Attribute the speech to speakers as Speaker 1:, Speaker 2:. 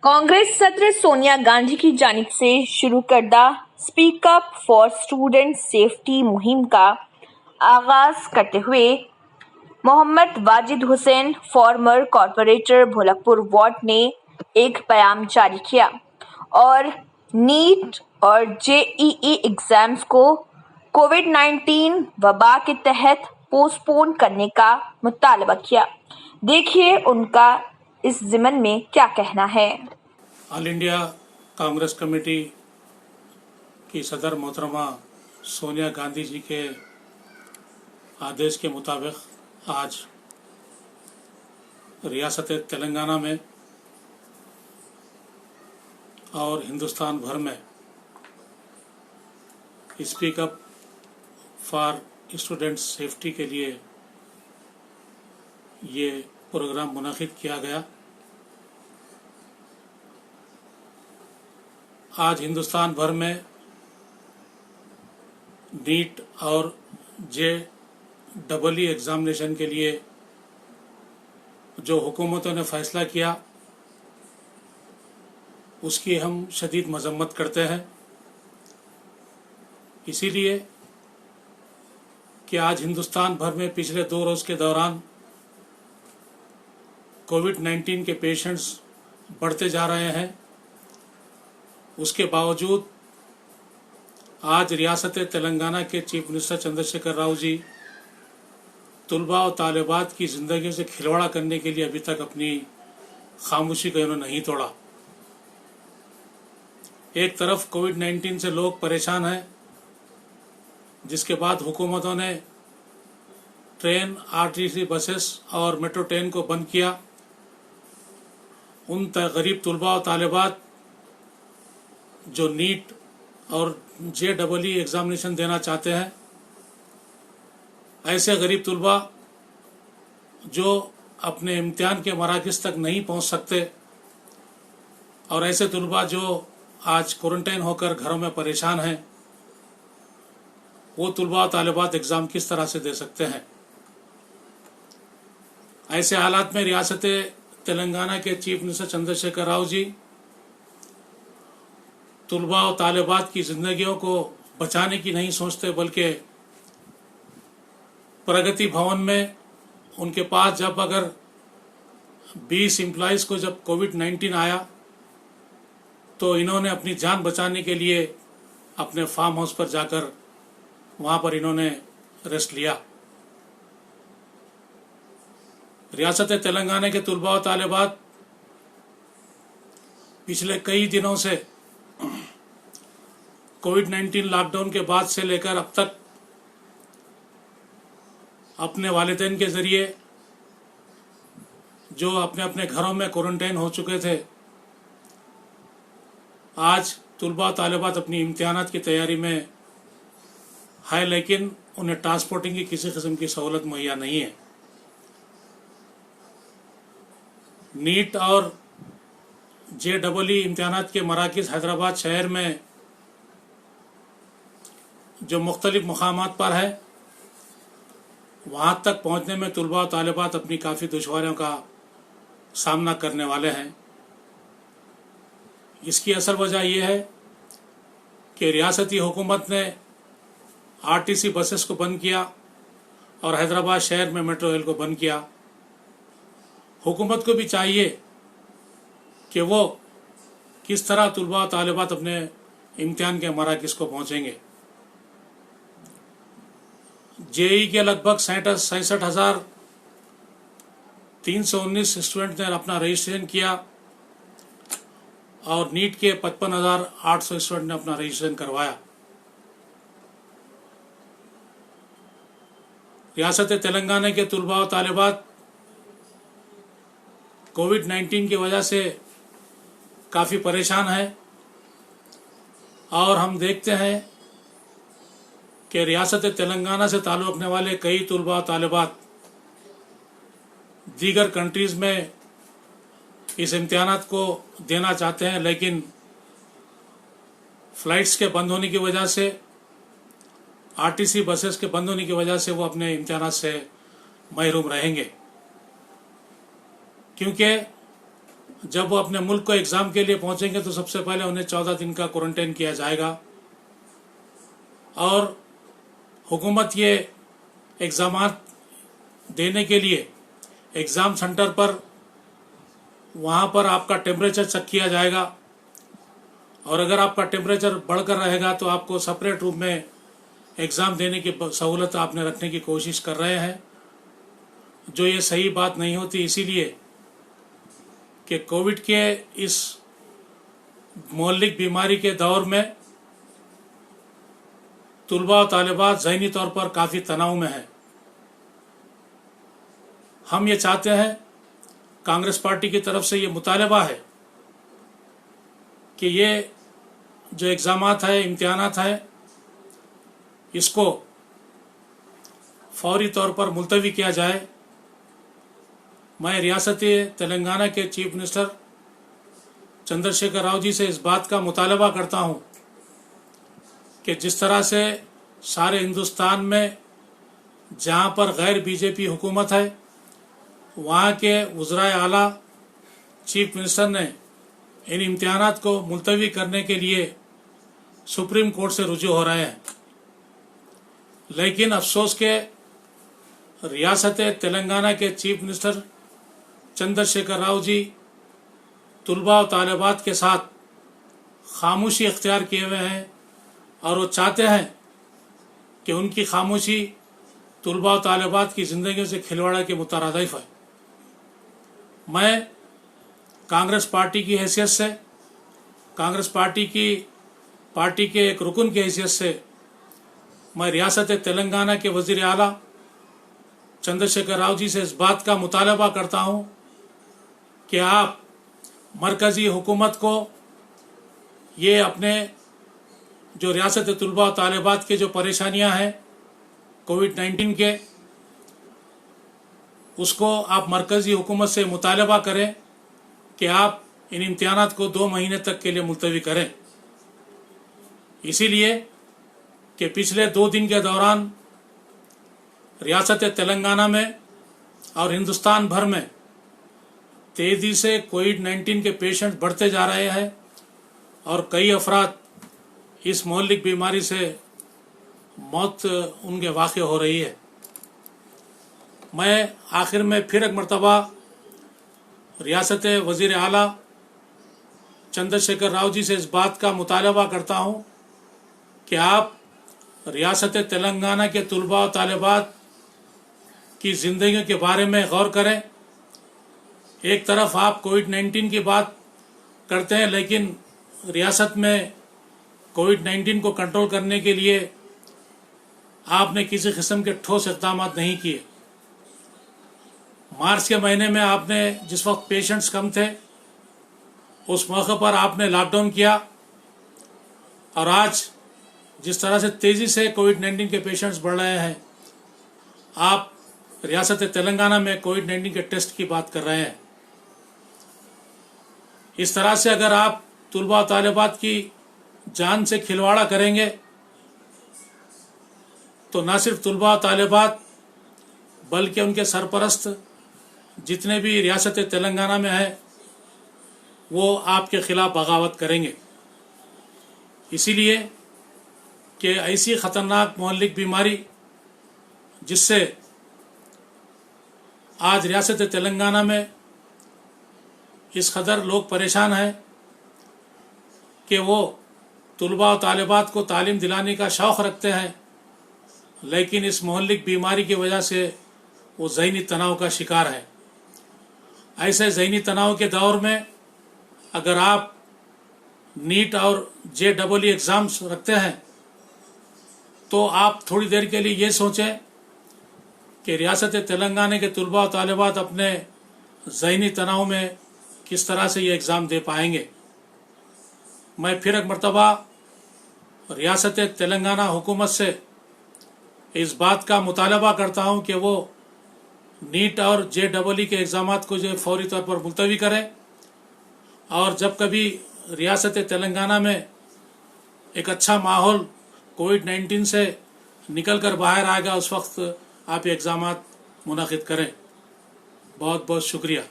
Speaker 1: कांग्रेस सत्र सोनिया गांधी की जानिब से शुरू करदा speak up for student safety मुहिम का आगाज करते हुए Mohammed Wajid Hussain former corporator Bholakpur ward ने एक बयान जारी किया और नीट और जेईई एग्जाम्स को कोविड-19 वबा के तहत पोस्टपोन करने का मुतालबा किया। देखिए उनका इस ज़िमन में क्या कहना है।
Speaker 2: ऑल इंडिया कांग्रेस कमेटी की सदर मोहतरमा सोनिया गांधी जी के आदेश के मुताबिक आज रियासत तेलंगाना में और हिंदुस्तान भर में speak up for student safety के लिए ये प्रोग्राम मुनक़िद किया गया। आज हिंदुस्तान भर में नीट और जेईई एग्जामिनेशन के लिए जो हुकूमतों ने फैसला किया उसकी हम शदीद मजम्मत करते हैं। इसीलिए कि आज हिंदुस्तान भर में पिछले 2 रोज के दौरान कोविड-19 के पेशेंट्स बढ़ते जा रहे हैं, उसके बावजूद आज रियासत तेलंगाना के चीफ मिनिस्टर चंद्रशेखर राव जी तुलबा और तालिबात की ज़िंदगियों से खिलवाड़ करने के लिए अभी तक अपनी खामोशी का उन्होंने नहीं तोड़ा। एक तरफ कोविड-19 से लोग परेशान हैं, जिसके बाद हुकूमतों ने ट्रेन, आरटीसी बसेस और मेट्रो ट्रेन को बंद किया। उन गरीब तुलबा और तालिबात जो नीट और जेईई एग्जामिनेशन देना चाहते हैं, ऐसे गरीब तुलबा जो अपने इम्तिहान के मराकज़ तक नहीं पहुंच सकते और ऐसे तुलबा जो आज क्वारंटाइन होकर घरों में परेशान हैं, वो तुलबा और तालिबात एग्ज़ाम किस तरह से दे सकते हैं। ऐसे हालात में रियासत तेलंगाना के चीफ मिनिस्टर चंद्रशेखर राव जी तुलबा और तालिबात की ज़िंदगियों को बचाने की नहीं सोचते, बल्कि प्रगति भवन में उनके पास जब अगर 20 एम्प्लॉइज़ को जब कोविड-19 आया तो इन्होंने अपनी जान बचाने के लिए अपने फार्म हाउस पर जाकर वहाँ पर इन्होंने रेस्ट लिया। रियासत तेलंगाना के तुलबा और तालिबात पिछले कई दिनों से कोविड-19 लॉकडाउन के बाद से लेकर अब तक अपने वालिदैन के ज़रिए जो अपने अपने घरों में क्वारंटाइन हो चुके थे, आज तुलबा तालिबात अपनी इम्तिहानात की तैयारी में है, लेकिन उन्हें ट्रांसपोर्टिंग की किसी किस्म की सहूलत मुहैया नहीं है। नीट और जेईई इम्तिहानात के मराकज़ हैदराबाद शहर में जो मुख्तलिफ मकामात पर है, वहाँ तक पहुँचने में तुलबा और तालिबात अपनी काफ़ी दुश्वारियों का सामना करने वाले हैं। इसकी असल वजह यह है कि रियासती हुकूमत ने आरटीसी बसेस को बंद किया और हैदराबाद शहर में मेट्रो रेल को बंद किया। हुकूमत को भी चाहिए कि वो किस तरह तुलबा और तालिबात अपने इम्तिहान के मराकज़ को पहुँचेंगे। जेईई के लगभग 67,319 स्टूडेंट ने अपना रजिस्ट्रेशन किया और नीट के 55,800 स्टूडेंट ने अपना रजिस्ट्रेशन करवाया। रियासत तेलंगाना के तुलबा और तालिबात कोविड-19 की वजह से काफ़ी परेशान हैं और हम देखते हैं कि रियासत तेलंगाना से ताल्लुक़ रखने वाले कई तुलबा और तालिबात दीगर कंट्रीज़ में इस इम्तिहानात को देना चाहते हैं, लेकिन फ़्लाइट्स के बंद होने की वजह से, आरटीसी बसेस के बंद होने की वजह से वो अपने इम्तिहानात से महरूम रहेंगे। क्योंकि जब वो अपने मुल्क को एग्ज़ाम के लिए पहुंचेंगे तो सबसे पहले उन्हें 14 दिन का क्वारंटाइन किया जाएगा और हुकूमत ये एग्ज़ामात देने के लिए एग्ज़ाम सेंटर पर वहाँ पर आपका टेम्परेचर चेक किया जाएगा और अगर आपका टेम्परेचर बढ़कर रहेगा तो आपको सेपरेट रूम में एग्ज़ाम देने की सहूलत आपने रखने की कोशिश कर रहे हैं, जो ये सही बात नहीं होती। इसीलिए कि कोविड के इस मौलिक बीमारी के दौर में तुलबा और तालिबात ज़हनी तौर पर काफ़ी तनाव में है। हम ये चाहते हैं, कांग्रेस पार्टी की तरफ से ये मुतालबा है कि ये जो एग्ज़ामात है, इम्तिहानात है, इसको फौरी तौर पर मुलतवी किया जाए। मैं रियासती तेलंगाना के चीफ मिनिस्टर चंद्रशेखर राव जी से इस बात का मुतालबा करता हूँ कि जिस तरह से सारे हिंदुस्तान में जहाँ पर गैर बीजेपी हुकूमत है वहाँ के वज़राए आला चीफ मिनिस्टर ने इन इम्तिहानात को मुलतवी करने के लिए सुप्रीम कोर्ट से रुजू हो रहे हैं, लेकिन अफसोस के रियासत तेलंगाना के चीफ मिनिस्टर चंद्रशेखर राव जी तुलबा और तालिबात के साथ खामोशी इख्तियार किए हुए हैं और वो चाहते हैं कि उनकी खामोशी तुलबा और तालिबात की ज़िंदगी से खिलवाड़ के मुतरादिफ है। मैं कांग्रेस पार्टी की हैसियत से, कांग्रेस पार्टी के एक रुकन की हैसियत से मैं रियासत तेलंगाना के वज़ीर आला चंद्रशेखर राव जी से इस बात का मुतालबा करता हूँ कि आप मरकज़ी हुकूमत को ये अपने जो रियासत तुलबा और तालिबात के जो परेशानियाँ हैं कोविड-19 के, उसको आप मरकज़ी हुकूमत से मुतालबा करें कि आप इन इम्तिहानात को 2 महीने तक के लिए मुलतवी करें। इसीलिए कि पिछले 2 दिन के दौरान रियासत तेलंगाना में और हिंदुस्तान भर में तेज़ी से कोविड-19 के पेशेंट बढ़ते जा रहे हैं और कई अफराद इस मौलिक बीमारी से मौत उनके वाक़ हो रही है। मैं आखिर में फिर एक मरतबा रियासत वज़ीर आला चंद्रशेखर राव जी से इस बात का मुतालबा करता हूँ कि आप रियासत तेलंगाना के तुलबा और तालिबात की ज़िंदगी के बारे में गौर करें। एक तरफ आप कोविड-19 की बात करते हैं, लेकिन रियासत में कोविड-19 को कंट्रोल करने के लिए आपने किसी किस्म के ठोस इक़दाम नहीं किए। मार्च के महीने में आपने जिस वक्त पेशेंट्स कम थे उस मौके पर आपने लॉकडाउन किया और आज जिस तरह से तेज़ी से कोविड-19 के पेशेंट्स बढ़ रहे हैं, आप रियासत तेलंगाना में कोविड-19 के टेस्ट की बात कर रहे हैं। इस तरह से अगर आप तुलबा और तालिबात की जान से खिलवाड़ा करेंगे तो न सिर्फ तुलबा और तालिबात बल्कि उनके सरपरस्त जितने भी रियासत तेलंगाना में हैं वो आपके ख़िलाफ़ बगावत करेंगे। इसीलिए कि ऐसी ख़तरनाक मौलिक बीमारी जिससे आज रियासत तेलंगाना में इस कदर लोग परेशान हैं कि वो तुलबा और तालिबात को तालीम दिलाने का शौक़ रखते हैं, लेकिन इस मौलिक बीमारी की वजह से वो ज़हनी तनाव का शिकार है। ऐसे ज़हनी तनाव के दौर में अगर आप नीट और JEE एग्ज़ाम्स रखते हैं तो आप थोड़ी देर के लिए ये सोचें कि रियासत तेलंगाना के तुलबा और तालिबात अपने ज़हनी तनाव में किस तरह से ये एग्ज़ाम दे पाएंगे। मैं फिर एक मरतबा रियासत तेलंगाना हुकूमत से इस बात का मुतालबा करता हूँ कि वो नीट और JEE के एग्ज़ामात को जो फौरी तौर पर मुलतवी करें और जब कभी रियासत तेलंगाना में एक अच्छा माहौल कोविड-19 से निकल कर बाहर आएगा उस वक्त आप एग्ज़ामात मुनाकिद करें। बहुत बहुत शुक्रिया।